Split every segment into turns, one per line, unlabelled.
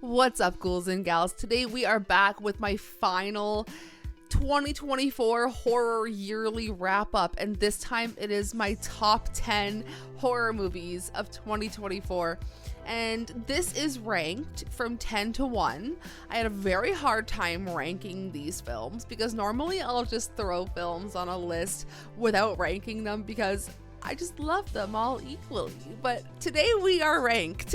What's up, ghouls and gals? Today we are back with my final 2024 horror yearly wrap up, and this time it is my top 10 horror movies of 2024. And this is ranked from 10 to 1. I had a very hard time ranking these films because normally I'll just throw films on a list without ranking them because I just love them all equally. But today we are ranked.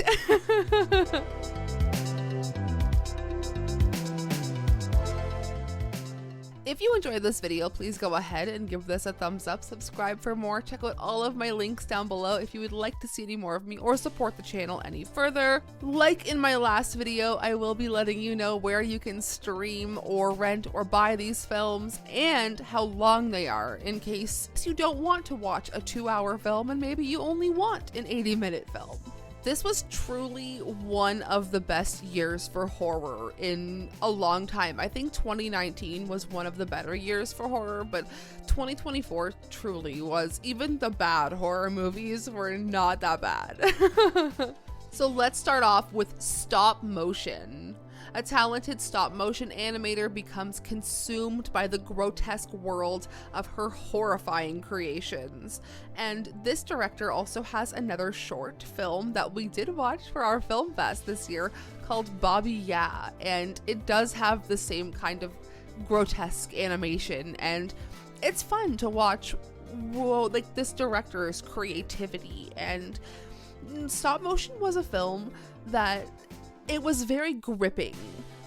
If you enjoyed this video, please go ahead and give this a thumbs up, subscribe for more, check out all of my links down below if you would like to see any more of me or support the channel any further. Like in my last video, I will be letting you know where you can stream or rent or buy these films and how long they are in case you don't want to watch a 2-hour film and maybe you only want an 80-minute film. This was truly one of the best years for horror in a long time. I think 2019 was one of the better years for horror, but 2024 truly was. Even the bad horror movies were not that bad. So let's start off with stop motion. A talented stop-motion animator becomes consumed by the grotesque world of her horrifying creations. And this director also has another short film that we did watch for our film fest this year called Bobby Ya, and it does have the same kind of grotesque animation, and it's fun to watch like this director's creativity. And stop-motion was a film that it was very gripping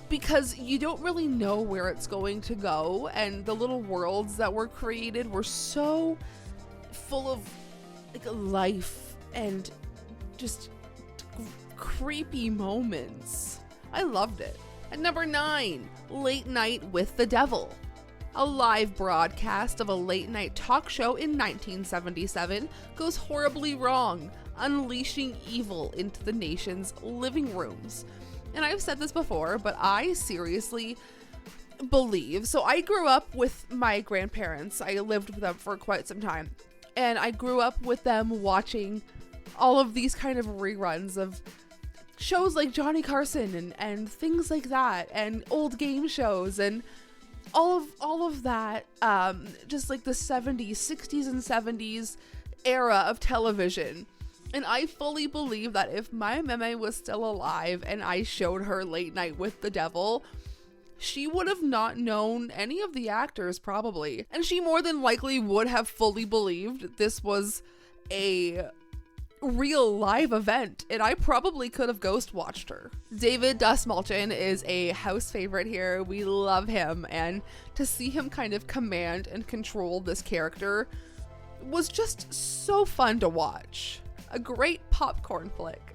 because you don't really know where it's going to go, and the little worlds that were created were so full of like life and just creepy moments. I loved it. At number 9, Late Night with the Devil. A live broadcast of a late night talk show in 1977 goes horribly wrong, unleashing evil into the nation's living rooms. And I've said this before, but I seriously believe, so I grew up with my grandparents. I lived with them for quite some time, and I grew up with them watching all of these kind of reruns of shows like Johnny Carson and things like that, and old game shows and all of that, just like the 70s, 60s, and 70s era of television. And I fully believe that if my meme was still alive and I showed her Late Night with the Devil, she would have not known any of the actors probably. And she more than likely would have fully believed this was a real live event, and I probably could have ghost watched her. David Dastmalchian is a house favorite here. We love him, and to see him kind of command and control this character was just so fun to watch. A great popcorn flick.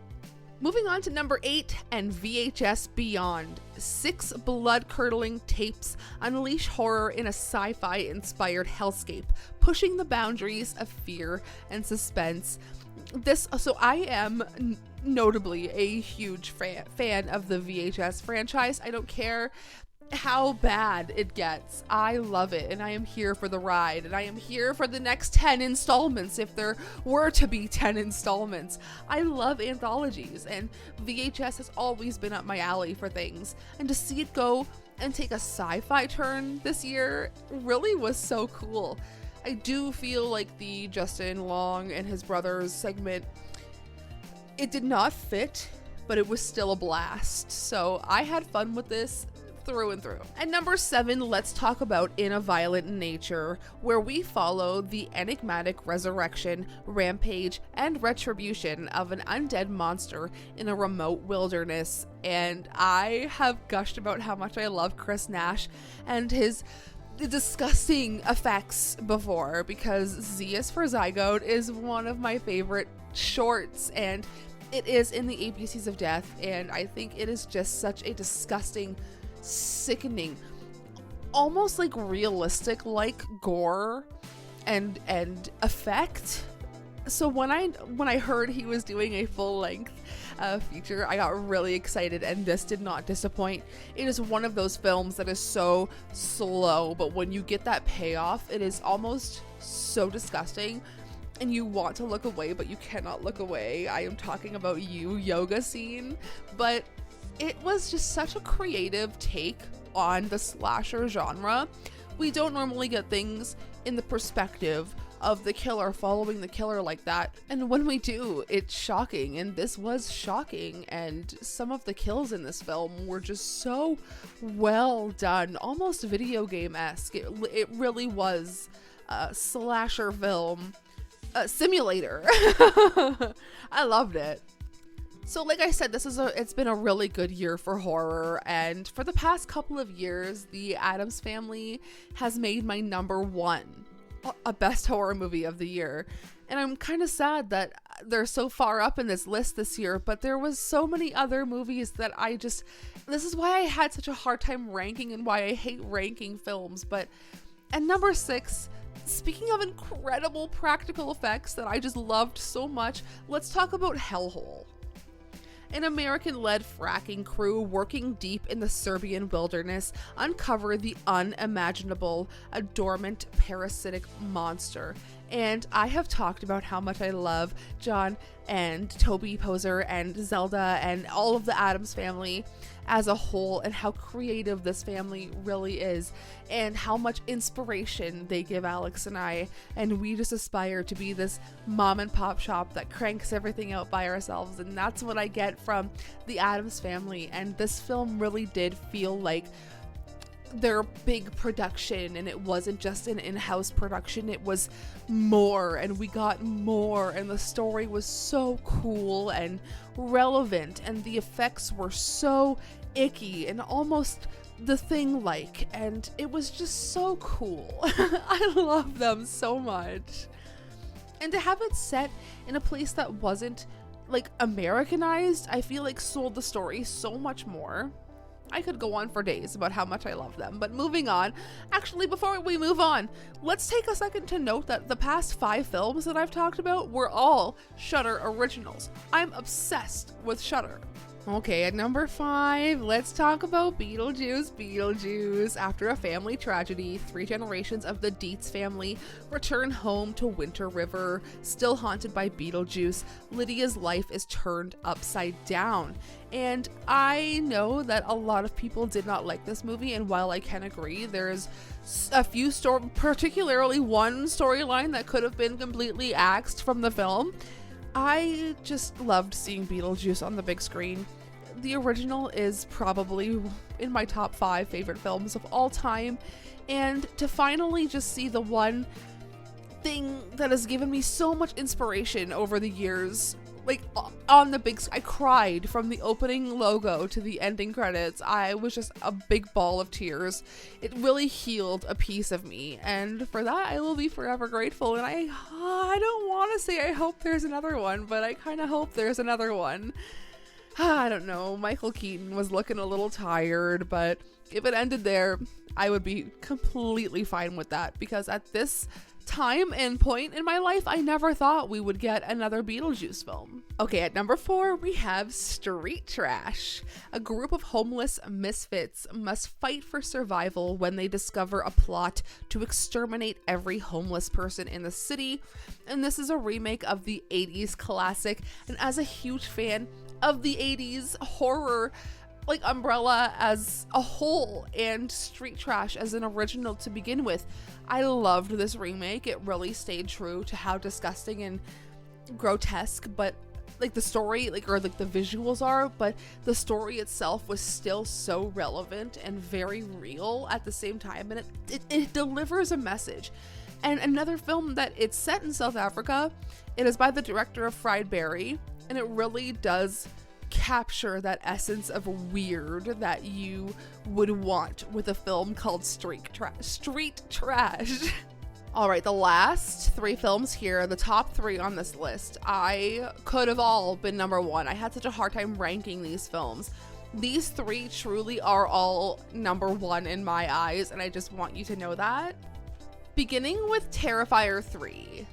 Moving on to number 8 and VHS Beyond. 6 blood-curdling tapes unleash horror in a sci-fi inspired hellscape, pushing the boundaries of fear and suspense. So I am notably a huge fan of the VHS franchise. I don't care how bad it gets. I love it, and I am here for the ride, and I am here for the next 10 installments if there were to be 10 installments. I love anthologies, and VHS has always been up my alley for things, and to see it go and take a sci-fi turn this year really was so cool. I do feel like the Justin Long and his brothers segment, it did not fit, but it was still a blast. So I had fun with this through and through. At number 7, let's talk about In a Violent Nature, where we follow the enigmatic resurrection, rampage, and retribution of an undead monster in a remote wilderness. And I have gushed about how much I love Chris Nash and his disgusting effects before, because Z is for Zygote is one of my favorite shorts, and it is in the ABCs of Death, and I think it is just such a disgusting, sickening, almost like realistic like gore and effect. So when I heard he was doing a full-length feature, I got really excited, and this did not disappoint. It is one of those films that is so slow, but when you get that payoff, it is almost so disgusting, and you want to look away, but you cannot look away. I am talking about yoga scene, but it was just such a creative take on the slasher genre. We don't normally get things in the perspective of the killer following the killer like that, and when we do, it's shocking, and this was shocking. And some of the kills in this film were just so well done, almost video game-esque. It really was a slasher film simulator. I loved it. So like I said, it's been a really good year for horror, and for the past couple of years, The Addams Family has made my #1 a best horror movie of the year. And I'm kind of sad that they're so far up in this list this year, but there was so many other movies that this is why I had such a hard time ranking and why I hate ranking films. But at number 6, speaking of incredible practical effects that I just loved so much, let's talk about Hellhole. An American-led fracking crew working deep in the Serbian wilderness uncover the unimaginable, a dormant parasitic monster. And I have talked about how much I love John and Toby Poser and Zelda and all of the Addams Family as a whole, and how creative this family really is, and how much inspiration they give Alex and I, and we just aspire to be this mom and pop shop that cranks everything out by ourselves. And that's what I get from the Addams Family, and this film really did feel like their big production, and it wasn't just an in-house production, it was more, and we got more, and the story was so cool and relevant, and the effects were so icky and almost The Thing-like, and it was just so cool. I love them so much. And to have it set in a place that wasn't like Americanized, I feel like sold the story so much more. I could go on for days about how much I love them, but moving on. Actually, before we move on, let's take a second to note that the past 5 films that I've talked about were all Shudder originals. I'm obsessed with Shudder. Okay, at number 5, let's talk about Beetlejuice. Beetlejuice. After a family tragedy, 3 generations of the Dietz family return home to Winter River. Still haunted by Beetlejuice, Lydia's life is turned upside down. And I know that a lot of people did not like this movie, and while I can agree, there's a few particularly one storyline that could have been completely axed from the film. I just loved seeing Beetlejuice on the big screen. The original is probably in my top 5 favorite films of all time, and to finally just see the one thing that has given me so much inspiration over the years, like on the big I cried from the opening logo to the ending credits. I was just a big ball of tears. It really healed a piece of me, and for that I will be forever grateful. And I don't want to say I hope there's another one, but I kind of hope there's another one. I don't know, Michael Keaton was looking a little tired, but if it ended there, I would be completely fine with that, because at this time and point in my life, I never thought we would get another Beetlejuice film. Okay, at number 4, we have Street Trash. A group of homeless misfits must fight for survival when they discover a plot to exterminate every homeless person in the city. And this is a remake of the 80s classic, and as a huge fan of the 80s horror like umbrella as a whole, and Street Trash as an original to begin with, I loved this remake. It really stayed true to how disgusting and grotesque but like the story the visuals are, but the story itself was still so relevant and very real at the same time, and it delivers a message. And another film that it's set in South Africa, it is by the director of Fried Berry, and it really does capture that essence of weird that you would want with a film called Street Trash. All right, the last 3 films here, the top 3 on this list, I could have all been number 1. I had such a hard time ranking these films. These 3 truly are all number 1 in my eyes, and I just want you to know that. Beginning with Terrifier 3.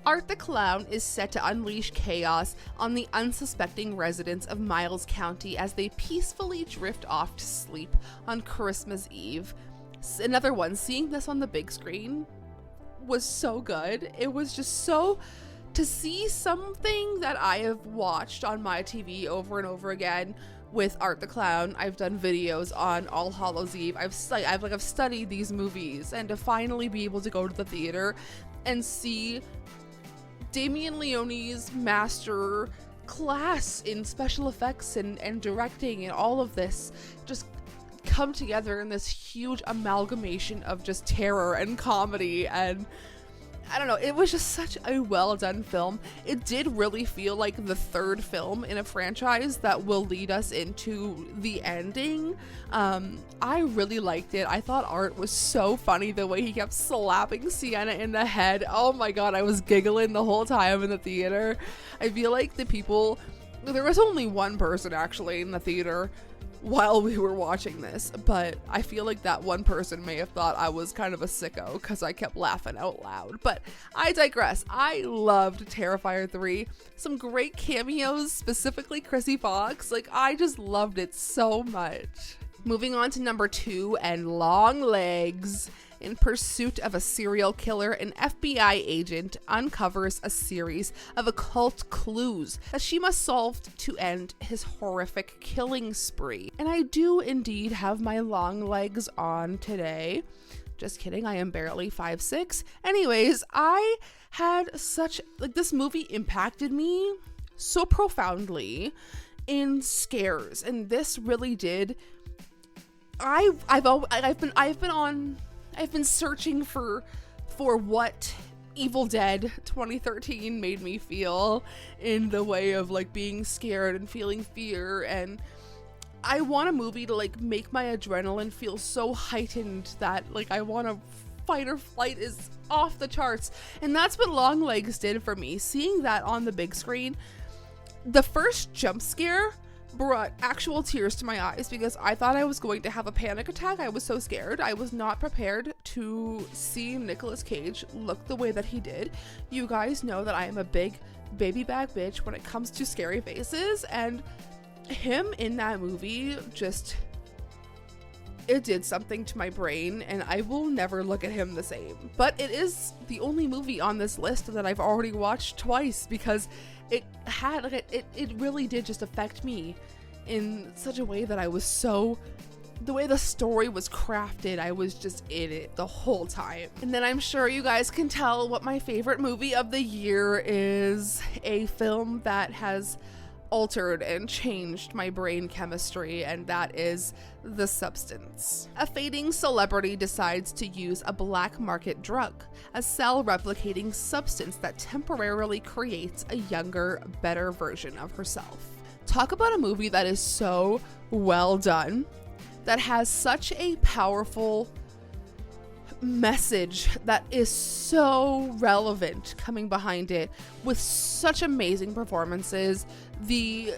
Art the Clown is set to unleash chaos on the unsuspecting residents of Miles County as they peacefully drift off to sleep on Christmas Eve. Another one, seeing this on the big screen was so good. It was just so, to see something that I have watched on my TV over and over again with Art the Clown. I've done videos on All Hallows Eve. I've studied these movies, and to finally be able to go to the theater and see Damien Leone's master class in special effects and directing and all of this just come together in this huge amalgamation of just terror and comedy, and I don't know, it was just such a well done film. It did really feel like the third film in a franchise that will lead us into the ending. I really liked it. I thought Art was so funny, the way he kept slapping Sienna in the head. Oh my god, I was giggling the whole time in the theater. I feel like there was only one person actually in the theater while we were watching this, but I feel like that one person may have thought I was kind of a sicko because I kept laughing out loud. But I digress. I loved Terrifier 3. Some great cameos, specifically Chrissy Fox. Like, I just loved it so much. Moving on to number 2, and Longlegs. In pursuit of a serial killer, an FBI agent uncovers a series of occult clues that she must solve to end his horrific killing spree. And I do indeed have my long legs on today. Just kidding, I am barely 5'6". Anyways, I had this movie impacted me so profoundly in scares, and this really did. I've been searching for what Evil Dead 2013 made me feel in the way of like being scared and feeling fear, and I want a movie to like make my adrenaline feel so heightened that like I want to fight or flight is off the charts, and that's what Longlegs did for me. Seeing that on the big screen, the first jump scare brought actual tears to my eyes because I thought I was going to have a panic attack. I was so scared. I was not prepared to see Nicolas Cage look the way that he did. You guys know that I am a big baby bag bitch when it comes to scary faces, and him in that movie it did something to my brain, and I will never look at him the same. But it is the only movie on this list that I've already watched twice because it really did just affect me in such a way that the way the story was crafted, I was just in it the whole time. And then I'm sure you guys can tell what my favorite movie of the year is, a film that has altered and changed my brain chemistry, and that is The Substance. A fading celebrity decides to use a black market drug, a cell-replicating substance that temporarily creates a younger, better version of herself. Talk about a movie that is so well done, that has such a powerful message that is so relevant coming behind it, with such amazing performances. The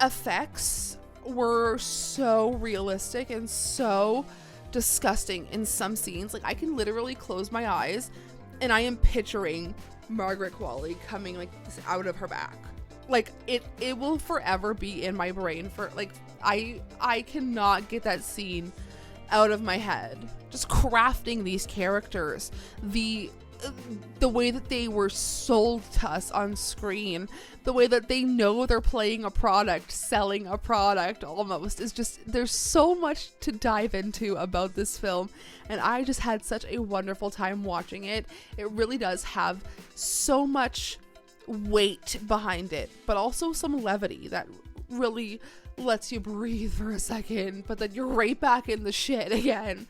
effects were so realistic and so disgusting in some scenes. Like, I can literally close my eyes and I am picturing Margaret Qualley coming like out of her back. Like, it will forever be in my brain for like, I cannot get that scene out of my head. Just crafting these characters, the way that they were sold to us on screen, the way that they know they're playing a product, selling a product almost, is just, there's so much to dive into about this film, and I just had such a wonderful time watching it. It really does have so much weight behind it, but also some levity that really lets you breathe for a second, but then you're right back in the shit again.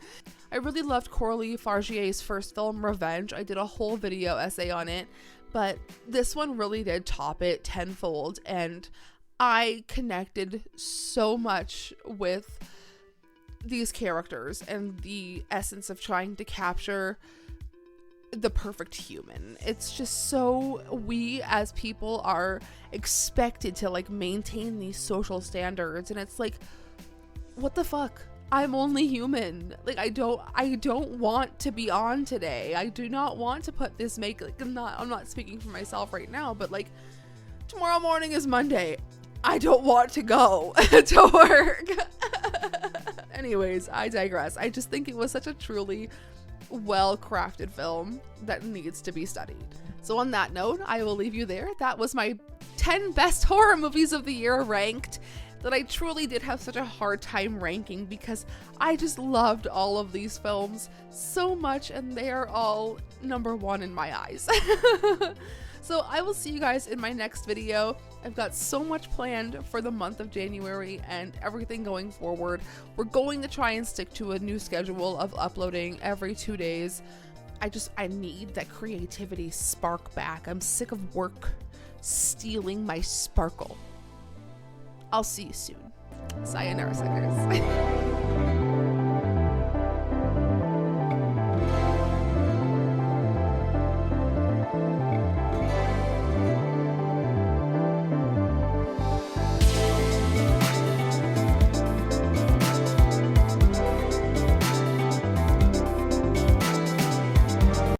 I really loved Coralie Fargier's first film, Revenge. I did a whole video essay on it, but this one really did top it tenfold, and I connected so much with these characters and the essence of trying to capture the perfect human. It's just so, we as people are expected to like maintain these social standards, and it's like, what the fuck? I'm only human. Like, I don't want to be on today. I do not want to put this makeup, like, I'm not speaking for myself right now, but like, tomorrow morning is Monday. I don't want to go to work. Anyways, I digress. I just think it was such a truly well-crafted film that needs to be studied. So on that note, I will leave you there. That was my 10 best horror movies of the year ranked. that I truly did have such a hard time ranking because I just loved all of these films so much, and they are all number one in my eyes. So I will see you guys in my next video. I've got so much planned for the month of January and everything going forward. We're going to try and stick to a new schedule of uploading every 2 days. I need that creativity spark back. I'm sick of work stealing my sparkle. I'll see you soon. Sayonara, suckers.